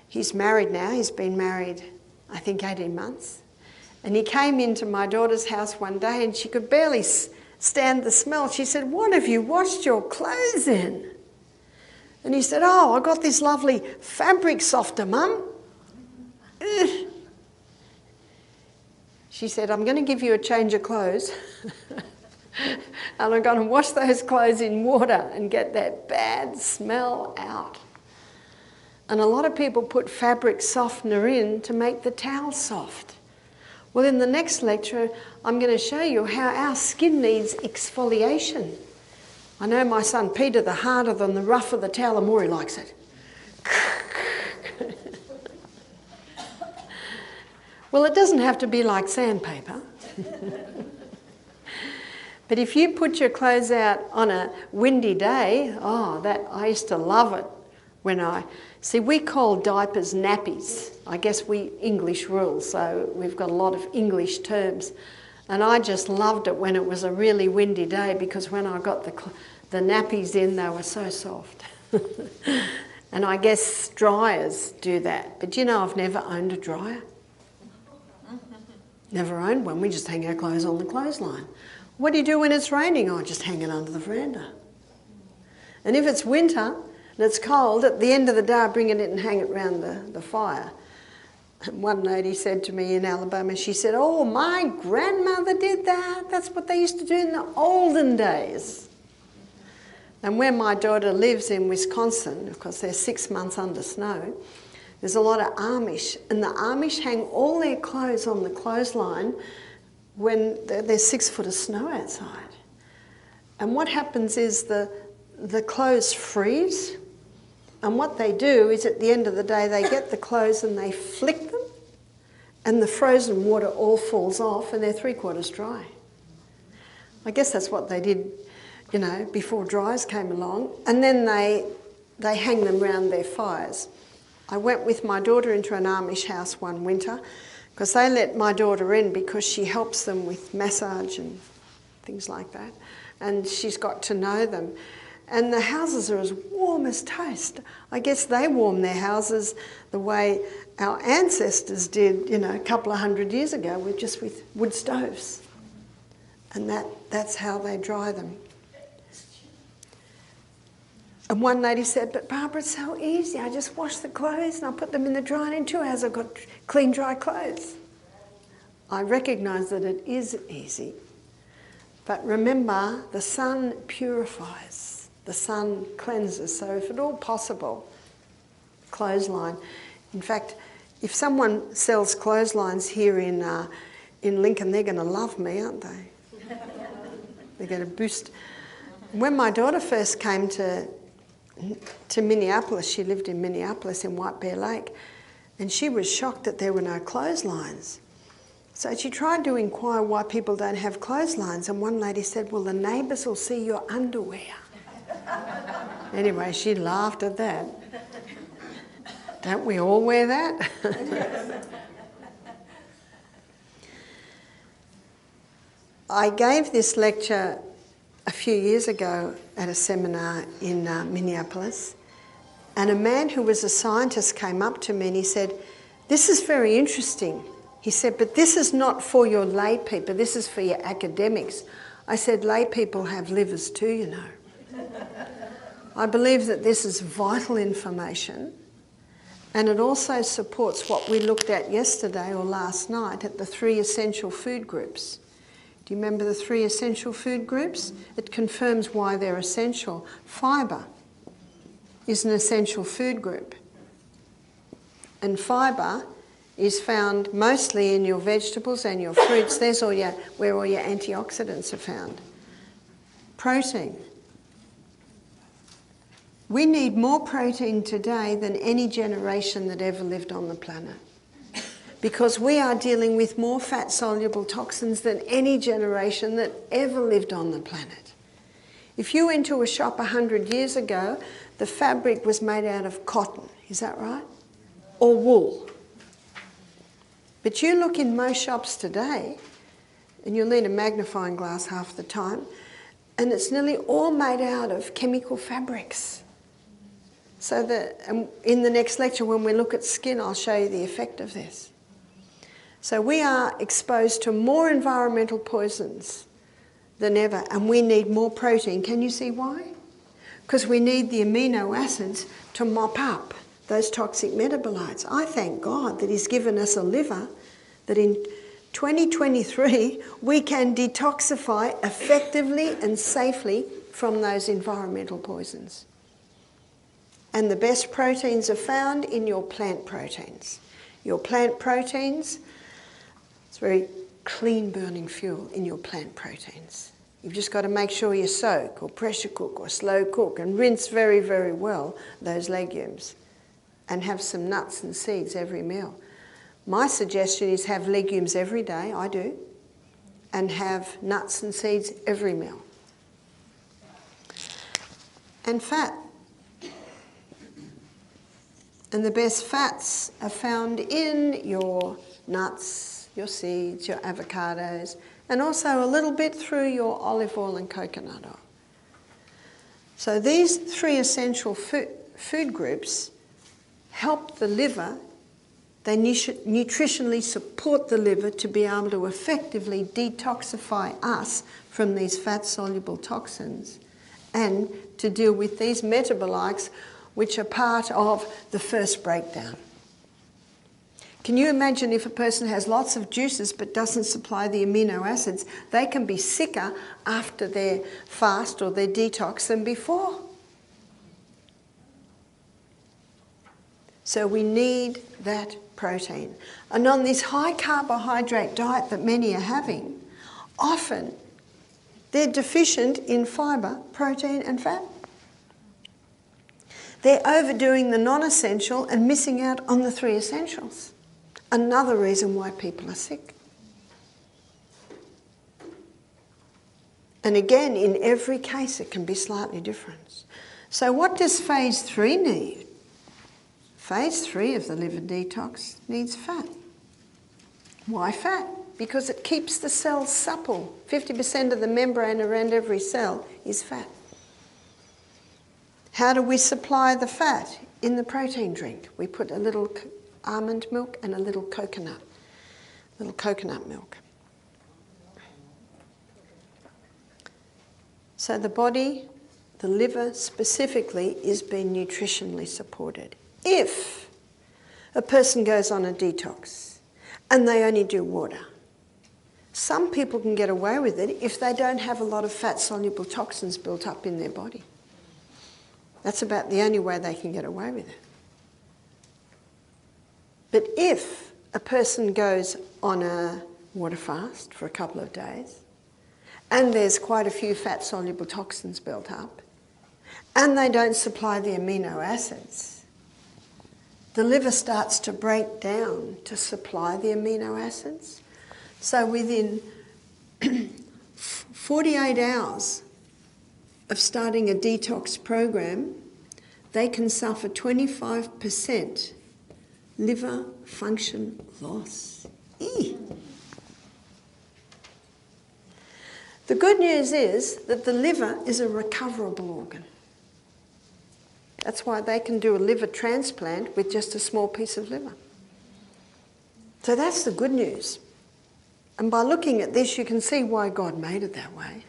he's married now. He's been married, I think, 18 months. And he came into my daughter's house one day and she could barely stand the smell. She said, "What have you washed your clothes in?" And he said, "Oh, I got this lovely fabric softener, Mum." Ugh. She said, "I'm going to give you a change of clothes and I'm going to wash those clothes in water and get that bad smell out." And a lot of people put fabric softener in to make the towel soft. Well, in the next lecture, I'm going to show you how our skin needs exfoliation. I know my son Peter, the harder than the rougher the towel, the more he likes it. Well, it doesn't have to be like sandpaper. But if you put your clothes out on a windy day, I used to love it we call diapers nappies. I guess we English rules, so we've got a lot of English terms. And I just loved it when it was a really windy day, because when I got the nappies in, they were so soft. And I guess dryers do that. But you know, I've never owned a dryer. Never owned one. We just hang our clothes on the clothesline. What do you do when it's raining? I just hang it under the veranda. And if it's winter and it's cold, at the end of the day I bring it in and hang it round the fire. And one lady said to me in Alabama, she said, "Oh, my grandmother did that. That's what they used to do in the olden days." And where my daughter lives in Wisconsin, of course they're 6 months under snow, there's a lot of Amish, and the Amish hang all their clothes on the clothesline when there's 6 foot of snow outside. And what happens is the clothes freeze, and what they do is at the end of the day they get the clothes and they flick them, and the frozen water all falls off and they're 3/4 dry. I guess that's what they did, you know, before dryers came along. And then they hang them round their fires. I went with my daughter into an Amish house one winter, because they let my daughter in because she helps them with massage and things like that. And she's got to know them. And the houses are as warm as toast. I guess they warm their houses the way our ancestors did, you know, a couple of 100 years ago, with wood stoves. And that's how they dry them. And one lady said, "But Barbara, it's so easy. I just wash the clothes and I put them in the dryer, and in 2 hours I've got clean, dry clothes." I recognise that it is easy. But remember, the sun purifies. The sun cleanses. So if at all possible, clothesline. In fact, if someone sells clotheslines here in Lincoln, they're going to love me, aren't they? They're going to boost. When my daughter first came to Minneapolis, she lived in Minneapolis in White Bear Lake, and she was shocked that there were no clotheslines. So she tried to inquire why people don't have clotheslines, and one lady said, "Well, the neighbours will see your underwear." Anyway, she laughed at that. Don't we all wear that? I gave this lecture a few years ago at a seminar in Minneapolis, and a man who was a scientist came up to me and he said, "This is very interesting." He said, "But this is not for your lay people, this is for your academics." I said, "Lay people have livers too, you know." I believe that this is vital information, and it also supports what we looked at yesterday or last night at the 3 essential food groups. Do you remember the 3 essential food groups? It confirms why they're essential. Fibre is an essential food group. And fibre is found mostly in your vegetables and your fruits. There's where all your antioxidants are found. Protein. We need more protein today than any generation that ever lived on the planet, because we are dealing with more fat-soluble toxins than any generation that ever lived on the planet. If you went to a shop 100 years ago, the fabric was made out of cotton, is that right? Or wool. But you look in most shops today, and you'll need a magnifying glass half the time, and it's nearly all made out of chemical fabrics. So in the next lecture, when we look at skin, I'll show you the effect of this. So we are exposed to more environmental poisons than ever, and we need more protein. Can you see why? Because we need the amino acids to mop up those toxic metabolites. I thank God that He's given us a liver that in 2023 we can detoxify effectively and safely from those environmental poisons. And the best proteins are found in your plant proteins. Your plant proteins, it's very clean burning fuel in your plant proteins. You've just got to make sure you soak or pressure cook or slow cook and rinse very, very well those legumes and have some nuts and seeds every meal. My suggestion is have legumes every day, I do, and have nuts and seeds every meal. And fat. And the best fats are found in your nuts, your seeds, your avocados, and also a little bit through your olive oil and coconut oil. So these three essential food groups help the liver. They nutritionally support the liver to be able to effectively detoxify us from these fat-soluble toxins and to deal with these metabolites which are part of the first breakdown. Can you imagine if a person has lots of juices but doesn't supply the amino acids? They can be sicker after their fast or their detox than before. So we need that protein. And on this high carbohydrate diet that many are having, often they're deficient in fibre, protein and fat. They're overdoing the non-essential and missing out on the three essentials. Another reason why people are sick. And again, in every case, it can be slightly different. So what does phase 3 need? Phase 3 of the liver detox needs fat. Why fat? Because it keeps the cells supple. 50% of the membrane around every cell is fat. How do we supply the fat? In the protein drink. We put a little almond milk and a little coconut milk. So the body, the liver specifically, is being nutritionally supported. If a person goes on a detox and they only do water, some people can get away with it if they don't have a lot of fat-soluble toxins built up in their body. That's about the only way they can get away with it. But if a person goes on a water fast for a couple of days and there's quite a few fat-soluble toxins built up and they don't supply the amino acids, the liver starts to break down to supply the amino acids. So within 48 hours of starting a detox program, they can suffer 25% liver function loss. Eee. The good news is that the liver is a recoverable organ. That's why they can do a liver transplant with just a small piece of liver. So that's the good news. And by looking at this, you can see why God made it that way.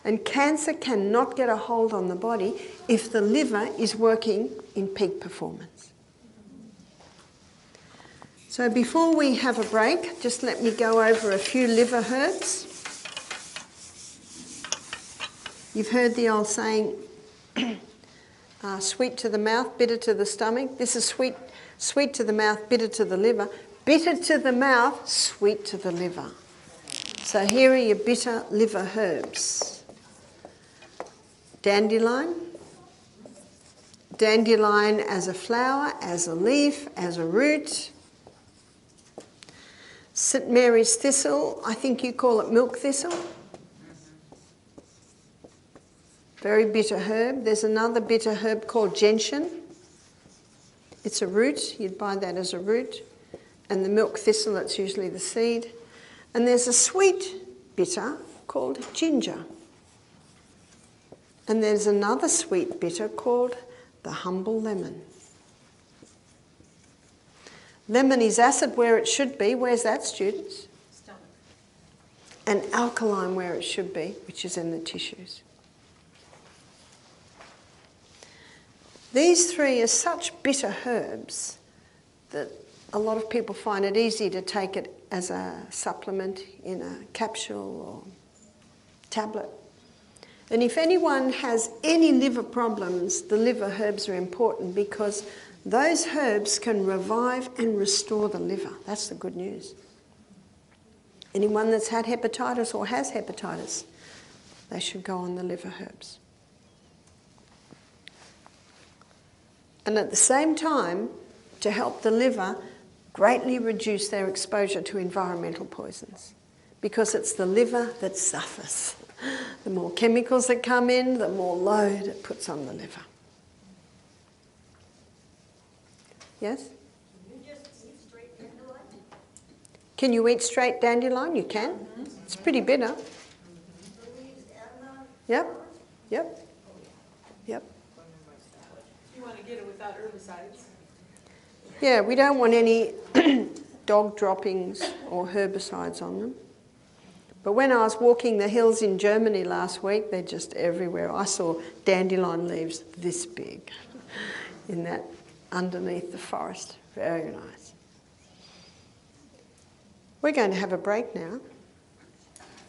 And cancer cannot get a hold on the body if the liver is working in peak performance. So before we have a break, just let me go over a few liver herbs. You've heard the old saying, sweet to the mouth, bitter to the stomach. This is sweet to the mouth, bitter to the liver. Bitter to the mouth, sweet to the liver. So here are your bitter liver herbs. Dandelion. Dandelion as a flower, as a leaf, as a root. St. Mary's thistle, I think you call it milk thistle. Very bitter herb. There's another bitter herb called gentian. It's a root, you'd buy that as a root. And the milk thistle, that's usually the seed. And there's a sweet bitter called ginger. And there's another sweet bitter called the humble lemon. Lemon is acid where it should be. Where's that, students? Stomach. And alkaline where it should be, which is in the tissues. These three are such bitter herbs that a lot of people find it easy to take it as a supplement in a capsule or tablet. And if anyone has any liver problems, the liver herbs are important because those herbs can revive and restore the liver. That's the good news. Anyone that's had hepatitis or has hepatitis, they should go on the liver herbs. And at the same time, to help the liver greatly reduce their exposure to environmental poisons, because it's the liver that suffers. The more chemicals that come in, the more load it puts on the liver. Yes?
Can you just eat straight dandelion?
Can you eat straight dandelion? You can. It's pretty bitter. Yep, yep, yep.
You want to get it without herbicides.
Yeah, we don't want any dog droppings or herbicides on them. But when I was walking the hills in Germany last week, they're just everywhere. I saw dandelion leaves this big in that underneath the forest. Very nice. We're going to have a break now.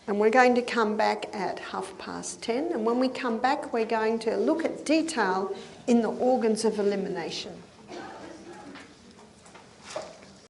And we're going to come back at 10:30. And when we come back, we're going to look at detail in the organs of elimination.